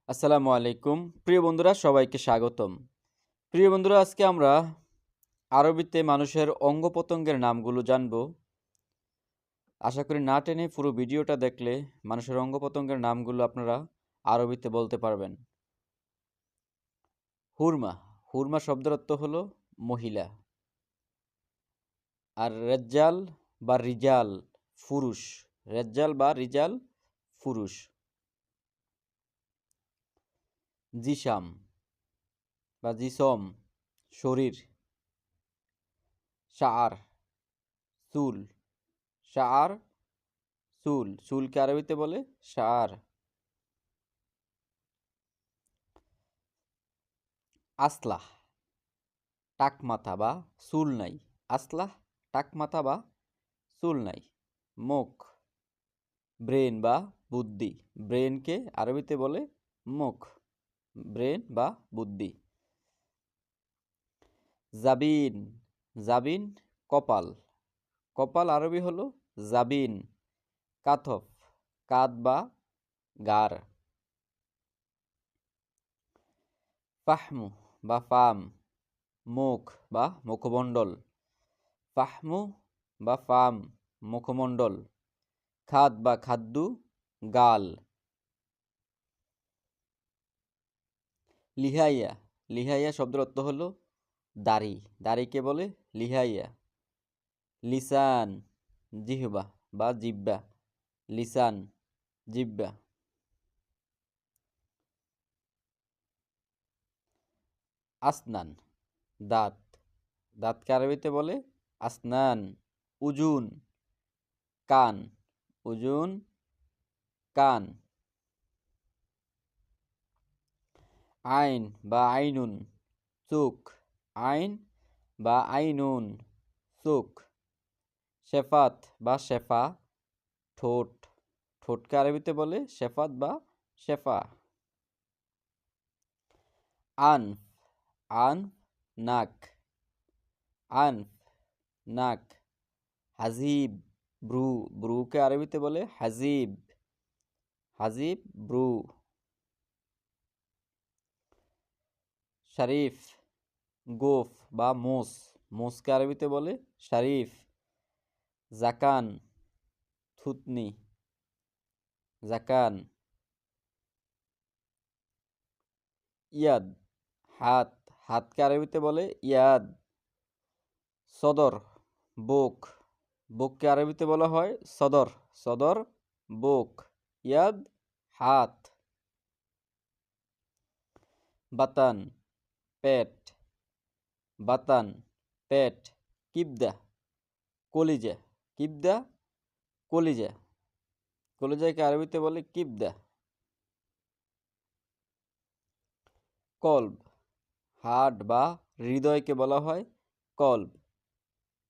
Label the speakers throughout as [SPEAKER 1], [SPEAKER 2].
[SPEAKER 1] আসসালামু আলাইকুম প্রিয় বন্ধুরা, সবাইকে স্বাগতম। প্রিয় বন্ধুরা, আজকে আমরা আরবিতে মানুষের অঙ্গ প্রত্যঙ্গের নামগুলো জানব। আশা করি না টেনে পুরো ভিডিওটা দেখলে মানুষের অঙ্গ প্রত্যঙ্গের নামগুলো আপনারা আরবিতে বলতে পারবেন। হুরমা। হুরমা শব্দের অর্থ হলো মহিলা। আর রেজ্জাল বা রিজাল পুরুষ। রেজ্জাল বা রিজাল পুরুষ। জিসাম বা জিসম শরীর। শাআর চুল। শাআর চুল। চুলকে আরবিতে বলে শাআর। আসলাহ টাক মাথা বা চুল নাই। আসলাহ টাক মাথা বা চুল নাই। মুখ। ব্রেন বা বুদ্ধি। ব্রেনকে আরবিতে বলে মুখ। ব্রেন বা বুদ্ধি। জাবিন। জাবিন কপাল। কপাল আরবি হলো জাবিন। কাথফ কাঁধ বা গার। ফাহমু বা ফাম মুখ বা মুখমণ্ডল। ফাহমু বা ফাম মুখমণ্ডল। খাদ বা খাদ্যু গাল। লিহাইয়া। লিহাইয়া শব্দের অর্থ হলো দাড়ি। দাড়িকে বলে লিহাইয়া। লিসান জিহবা বা জিব্বা। লিসান জিব্বা। আসনান দাঁত। দাঁতকে আরবিতে বলে আসনান। উজুন কান। উজুন কান। আইন বা আইনুন চোখ। আইন বা আইনুন চোখ। শেফাত বা শেফা ঠোঁট। ঠোঁটকে আরবিতে বলে শেফাত বা শেফা। আনফ। আনফ নাক। আনফ নাক। হাজিব ব্রু। ব্রুকে আরবিতে বলে হাজিব। হাজিব ব্রু। শরীফ গোফ বা মোস। মোসকে আরবিতে বলে শরীফ। জাকান থুতনি। জাকান। ইয়াদ হাত। হাতকে আরবিতে বলে ইয়াদ। সদর বুক। বুককে আরবিতে বলা হয় সদর। সদর বুক। ইয়াদ হাত। বাতান পেট। বাতান পেট। কিবদা কলিজা। কিবদা কলিজা। কলিজাকে আরবিতে বলে কিবদা। কলব হার্ট বা হৃদয়কে বলা হয় কলব।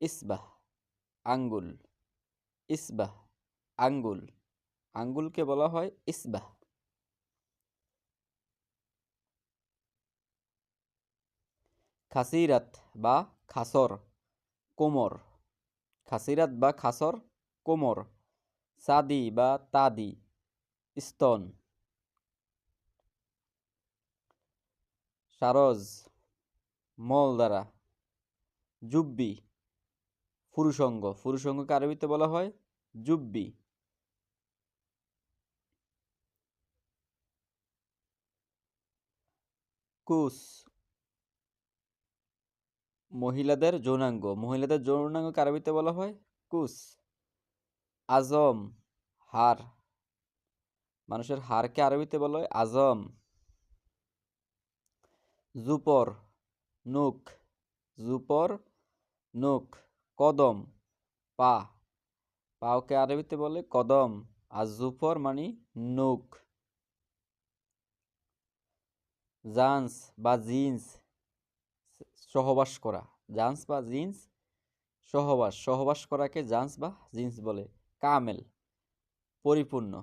[SPEAKER 1] ইসবাহ আঙ্গুল। ইসবাহ আঙ্গুল। আঙ্গুলকে বলা হয় ইসবাহ। খাসিরাত বা খাসর কোমর। খাসিরাত বা খাসর কোমর। সাদি বা তাদি স্তন। সারজ মল দ্বারা। জুব্বি পুরুষঙ্গ। পুরুষঙ্গকে আরবিতে বলা হয় জুব্বি। কুস মহিলাদের যৌনাঙ্গ। মহিলাদের যৌনাঙ্গকে আরবিতে বলা হয় কুস। আজম হাড়। মানুষের হাড়কে আরবিতে বলা হয় আজম। জুপর নুক। জুপর নুক। কদম পা। পাওকে আরবিতে বলে কদম। আর জুপর মানে নুক। জান্স বা জিন্স সহবাস করা। জান্স বা জিন্স সহবাস। সহবাস করাকে জান্স বা জিন্স বলে। কামেল পরিপূর্ণ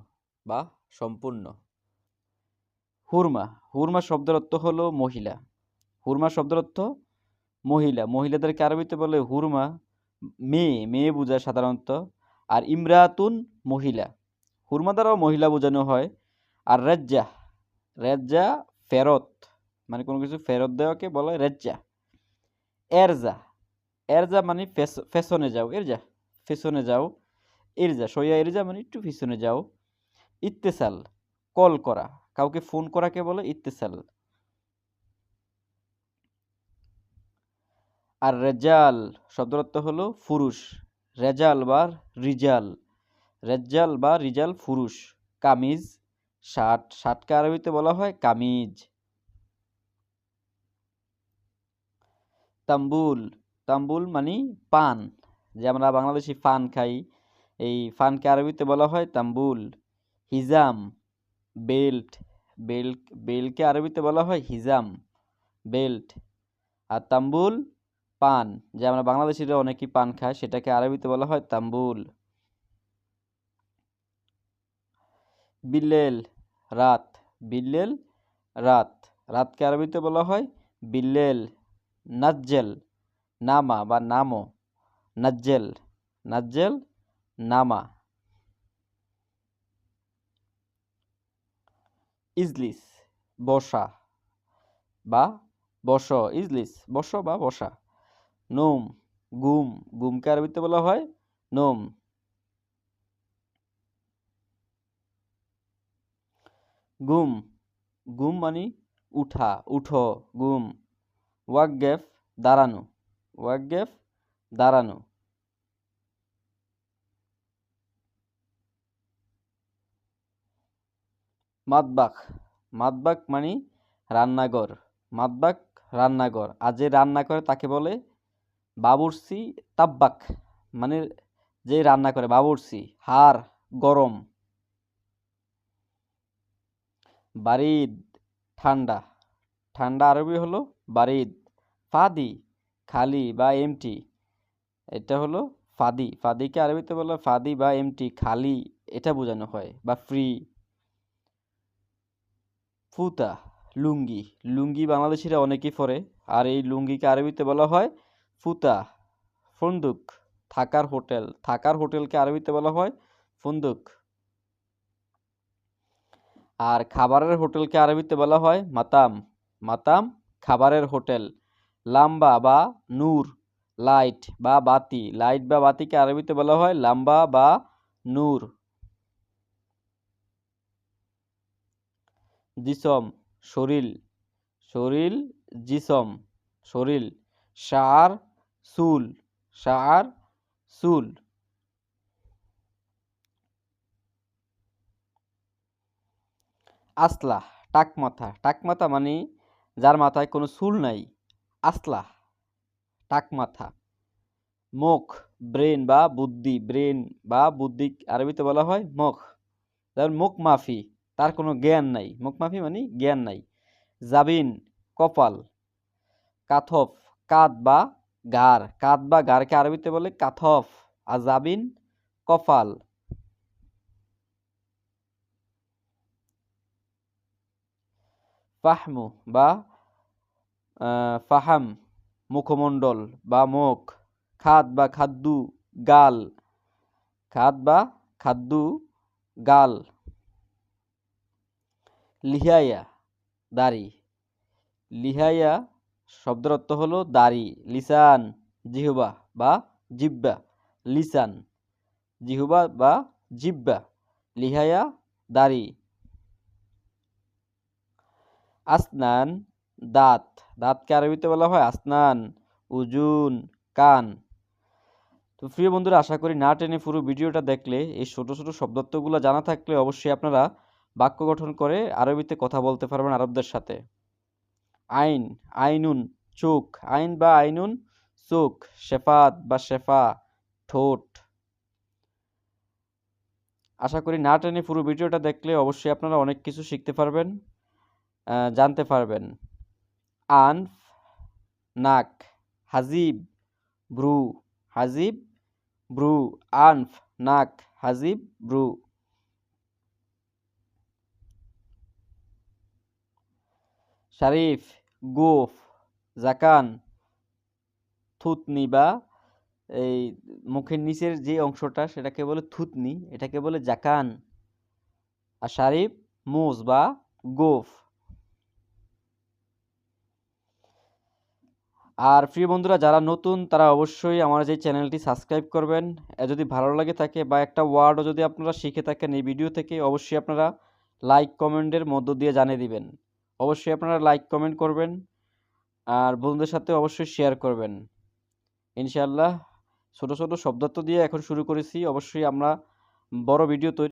[SPEAKER 1] বা সম্পূর্ণ। হুরমা। হুরমা শব্দের অর্থ হলো মহিলা। হুরমা শব্দের অর্থ মহিলা। মহিলাদেরকে আরবিতে বলে হুরমা। মেয়ে মেয়ে বোঝায় সাধারণত। আর ইমরাতুন মহিলা। হুরমা দ্বারাও মহিলা বোঝানো হয়। আর রাজ্জাহ রেজ্জা ফেরত, মানে কোনো কিছু ফেরত দেওয়াকে বলা হয় রেজ্জা। এরজা, এরজা মানে পেছনে যাও, এরজা পেছনে যাও, ইরজা সইয়া ইরজা মানে একটু পিছনে যাও। ইত্তেসাল কল করা, কাউকে ফোন করাকে বলে ইত্তেসাল। আর রেজাল শব্দের অর্থ হলো পুরুষ, রেজাল বা রিজাল, রেজ্জাল বা রিজাল পুরুষ। কামিজ শার্ট, শার্টকে আরবিতে বলা হয় কামিজ। তাম্বুল, তাম্বুল মানে পান, যে আমরা বাংলাদেশি পান খাই, এই পানকে আরবিতে বলা হয় তাম্বুল। হিজাম বেল্ট, বেল্টকে আরবিতে বলা হয় হিজাম, বেল্ট। আর তাম্বুল পান, যে আমরা বাংলাদেশিরা অনেকেই পান খায়, সেটাকে আরবিতে বলা হয় তাম্বুল। বিল্লেল রাত, বিল্লেল রাত, রাতকে আরবিতে বলা হয় বিল্লেল। নাজ্জেল নামা বা নামো, নাজ্জেল, নাজ্জেল নামা। ইজলিস বসা বা বস, ইজলিস বস বা বসা। নোম গুম, গুমকে আরবিতে বলা হয় নোম। গুম, গুম মানে উঠা, উঠো, গুম। ওয়াকগেফ দাঁড়ানো, ওয়াকগেফ দাঁড়ানো। মাতবাখ, মাতবাখ মানে রান্নাঘর, মাতবাখ রান্নাঘর। আর যে রান্না করে তাকে বলে বাবুর্চি। তাব্বাক মানে যে রান্না করে, বাবুর্চি হার গরম। বারিদ ঠান্ডা, ঠান্ডা আরবি হলো বারিদ। ফাদি খালি বা এমটি, এটা হলো ফাদি, ফাদিকে আরবিতে বলা হয় ফাদি বা এমটি, খালি এটা বোঝানো হয় বা ফ্রি। ফুতা লুঙ্গি, লুঙ্গি বাংলাদেশিরা অনেকেই পরে, আর এই লুঙ্গিকে আরবিতে বলা হয় ফুতা। ফন্দুক থাকার হোটেল, থাকার হোটেলকে আরবিতে বলা হয় ফন্দুক। আর খাবারের হোটেলকে আরবিতে বলা হয় মাতাম, মাতাম খাবারের হোটেল। লাম্বা বা নূর, লাইট বা বাতি, লাইট বা বাতিকে আরবিতে বলা হয় লাম্বা বা নূর। জিসম শরীর, শরীর জিসম শরীর। শার চুল, শার চুল। আসলা টাকমাথা, টাকমাথা মানে যার মাথায় কোনো চুল নাই, আসলা টাকমাথা। মুখ ব্রেন বা বুদ্ধি, ব্রেন বা বুদ্ধি আরবিতে বলা হয় মুখ। যেমন মুখ মাফি, তার কোনো জ্ঞান নাই, মুখ মাফি মানে জ্ঞান নাই। জাবিন কপাল। কাথফ কাঁধ বা ঘাড়, কাঁধ বা ঘাড়কে আরবিতে বলে কাথফ। আর জাবিন কপাল। ফাহমু বা ফাহাম মুখমণ্ডল বা মুখ। খাদ বা খাদ্দু গাল, খাদ বা খাদ্দু গাল। লিহাইয়া দাড়ি, লিহাইয়া শব্দের অর্থ হলো দাড়ি। লিসান জিহবা বা জিব্বা, লিসান জিহবা বা জিব্বা। লিহাইয়া দাড়ি। আসনান দাঁত, দাঁতকে আরবিতে বলা হয় আসনান। উজুন কান। তো প্রিয় বন্ধুরা, আশা করি না টেনে পুরো ভিডিওটা দেখলে এই ছোট ছোট শব্দার্থগুলো জানা থাকলে অবশ্যই আপনারা বাক্য গঠন করে আরবিতে কথা বলতে পারবেন আরবদের সাথে। আইন আইনুন চোখ, আইন বা আইনুন চোখ। শেফাত বা শেফা ঠোঁট। আশা করি না টেনে পুরো ভিডিওটা দেখলে অবশ্যই আপনারা অনেক কিছু শিখতে পারবেন, জানতে পারবেন। আনফ নাক, হাজিব ব্রু, হাজিব ব্রু। আনফ নাক হাজিব ব্রু। শারিফ গোফ, জাকান থুতনি বা এই মুখের নিচের যে অংশটা সেটাকে বলে থুতনি, এটাকে বলে জাকান। আর শারিফ মুজ বা গোফ, আর প্রিয় বন্ধুরা যারা নতুন তারা অবশ্যই আমার যে চ্যানেলটি সাবস্ক্রাইব করবেন। যদি ভালো লাগে থাকে বা একটা ওয়ার্ডও যদি আপনারা শিখে থাকেন এই ভিডিও থেকে, অবশ্যই আপনারা লাইক কমেন্টের মধ্য দিয়ে জানিয়ে দিবেন। অবশ্যই আপনারা লাইক কমেন্ট করবেন আর বন্ধুদের সাথে অবশ্যই শেয়ার করবেন। ইনশাআল্লাহ ছোট ছোট শব্দার্থ দিয়ে এখন শুরু করেছি, অবশ্যই আমরা বড় ভিডিও তৈরি